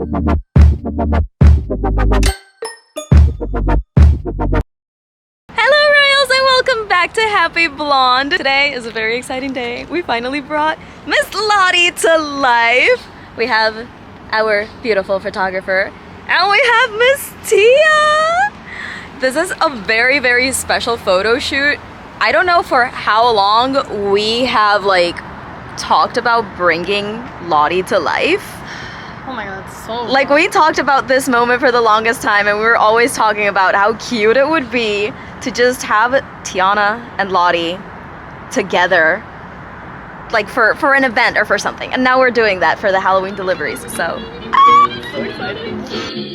Hello Royals and welcome back to Happy Blonde. Today is a very exciting day. We finally brought Miss Lottie to life. We have our beautiful photographer and we have Miss Tia. This is a very, very special photo shoot. I don't know for how long we have talked about bringing Lottie to life. Oh my god, it's so Like, we talked about this moment for the longest time, and we were always talking about how cute it would be to just have Tiana and Lottie together, like for an event or for something. And now we're doing that for the Halloween deliveries, so. so excited.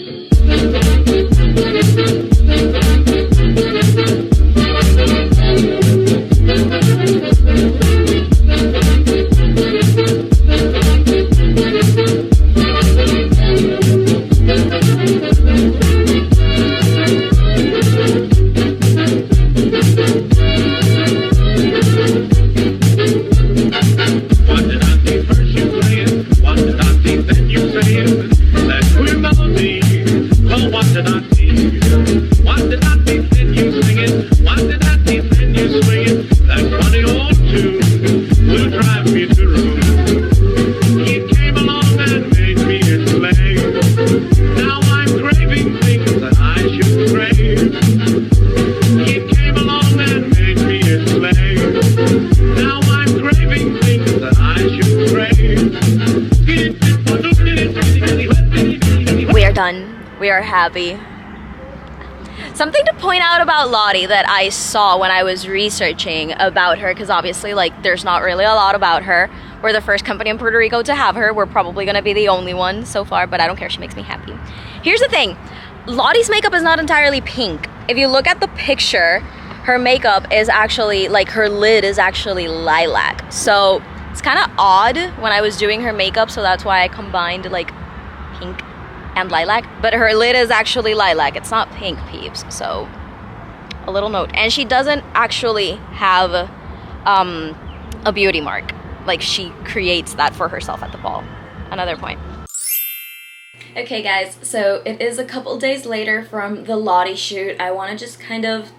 We are happy. Something to point out about Lottie that I saw when I was researching about her, because obviously there's not really a lot about her. We're the first company in Puerto Rico to have her. We're probably gonna be the only one so far, but I don't care, she makes me happy. Here's the thing, Lottie's makeup is not entirely pink. If you look at the picture, her makeup is actually, her lid is actually lilac. So it's kind of odd when I was doing her makeup, so that's why I combined pink and lilac, but her lid is actually lilac. It's not pink, peeps. So a little note. And she doesn't actually have a beauty mark. Like, she creates that for herself at the ball. Another point. Okay guys, so it is a couple days later from the Lottie shoot. I want to just kind of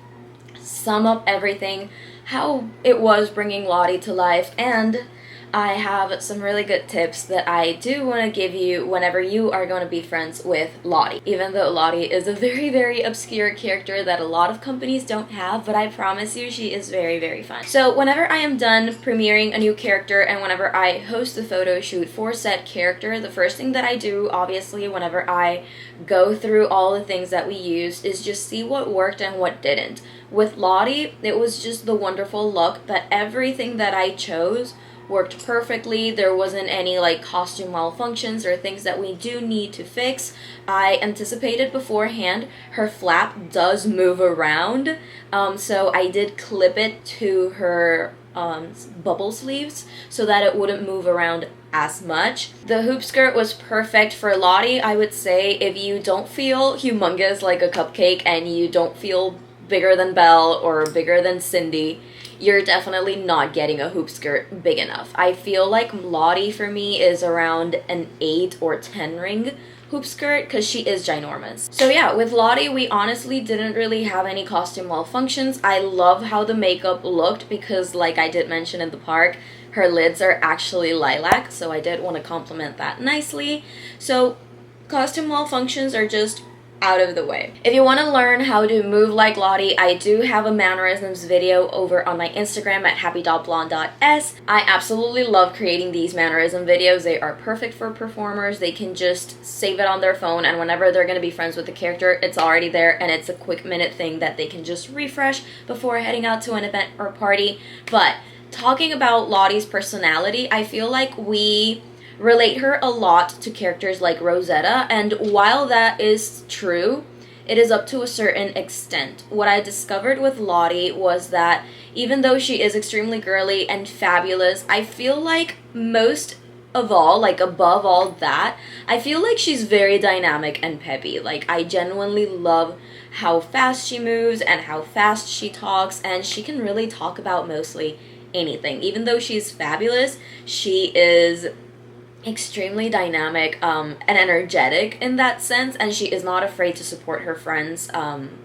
sum up everything, how it was bringing Lottie to life, and I have some really good tips that I do want to give you whenever you are going to be friends with Lottie. Even though Lottie is a very, very obscure character that a lot of companies don't have, but I promise you she is very, very fun. So whenever I am done premiering a new character and whenever I host the photo shoot for said character, the first thing that I do, obviously, whenever I go through all the things that we used, is just see what worked and what didn't. With Lottie, it was just the wonderful luck that everything that I chose worked perfectly. There wasn't any costume malfunctions or things that we do need to fix. I anticipated beforehand. Her flap does move around, so I did clip it to her bubble sleeves so that it wouldn't move around as much. The hoop skirt was perfect for Lottie. I would say if you don't feel humongous like a cupcake and you don't feel bigger than Belle or bigger than Cindy, you're definitely not getting a hoop skirt big enough. I feel like Lottie for me is around an 8 or 10 ring hoop skirt because she is ginormous. So yeah, with Lottie, we honestly didn't really have any costume malfunctions. I love how the makeup looked because, like I did mention in the park, her lids are actually lilac, so I did want to compliment that nicely. So costume malfunctions are just out of the way. If you want to learn how to move like Lottie, I do have a mannerisms video over on my Instagram at happy.blonde.s. I absolutely love creating these mannerism videos. They are perfect for performers. They can just save it on their phone, and whenever they're going to be friends with the character, it's already there, and it's a quick minute thing that they can just refresh before heading out to an event or party. But talking about Lottie's personality, I feel like we relate her a lot to characters like Rosetta, and while that is true, it is up to a certain extent. What I discovered with Lottie was that even though she is extremely girly and fabulous, I feel like most of all, above all that, I feel like she's very dynamic and peppy. I genuinely love how fast she moves and how fast she talks, and she can really talk about mostly anything. Even though she's fabulous, she is extremely dynamic and energetic in that sense, and she is not afraid to support her friends,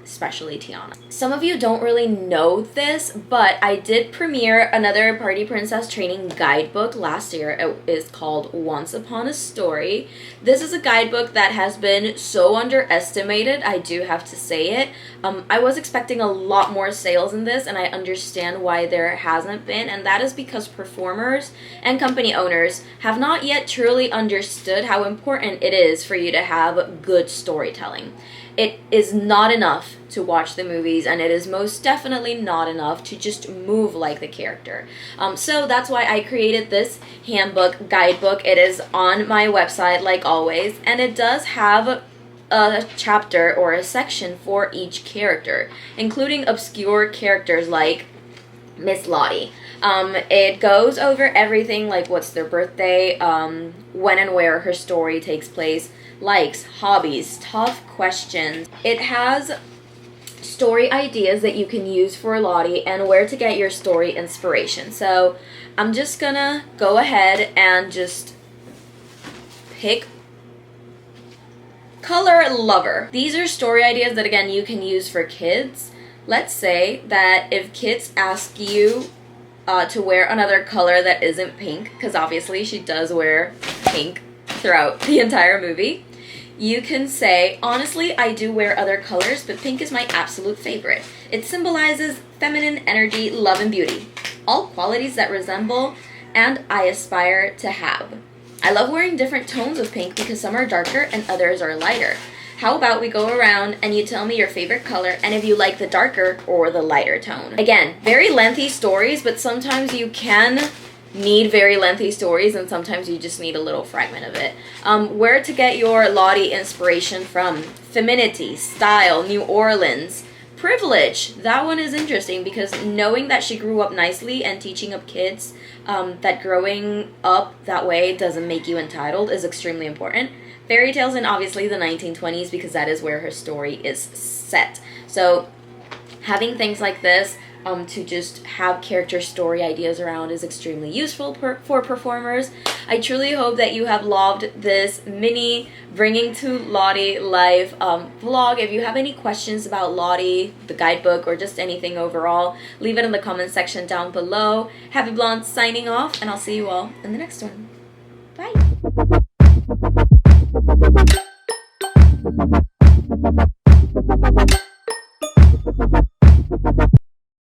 especially Tiana. Some of you don't really know this, but I did premiere another Party Princess training guidebook last year. It is called Once Upon a Story. This is a guidebook that has been so underestimated, I do have to say it. I was expecting a lot more sales in this, and I understand why there hasn't been, and that is because performers and company owners have not yet truly understood how important it is for you to have good storytelling. It is not enough to watch the movies, and it is most definitely not enough to just move like the character. So that's why I created this handbook, guidebook. It is on my website like always, and it does have a chapter or a section for each character, including obscure characters like Miss Lottie. It goes over everything like what's their birthday, when and where her story takes place, likes, hobbies, tough questions. It has story ideas that you can use for Lottie and where to get your story inspiration. So I'm just gonna go ahead and just pick Color Lover. These are story ideas that, again, you can use for kids. Let's say that if kids ask you to wear another color that isn't pink, because obviously she does wear pink throughout the entire movie, you can say, honestly, I do wear other colors, but pink is my absolute favorite. It symbolizes feminine energy, love, and beauty, all qualities that resemble and I aspire to have. I love wearing different tones of pink because some are darker and others are lighter. How about we go around and you tell me your favorite color and if you like the darker or the lighter tone. Again, very lengthy stories, but sometimes you can need very lengthy stories and sometimes you just need a little fragment of it. Where to get your Lottie inspiration from. Femininity, style, New Orleans, privilege. That one is interesting because knowing that she grew up nicely and teaching up kids that growing up that way doesn't make you entitled is extremely important. Fairy tales in obviously the 1920s because that is where her story is set. So having things like this to just have character story ideas around is extremely useful for performers. I truly hope that you have loved this mini Bringing to Lottie life vlog. If you have any questions about Lottie, the guidebook, or just anything overall, leave it in the comment section down below. Happy Blonde signing off, and I'll see you all in the next one. Bye!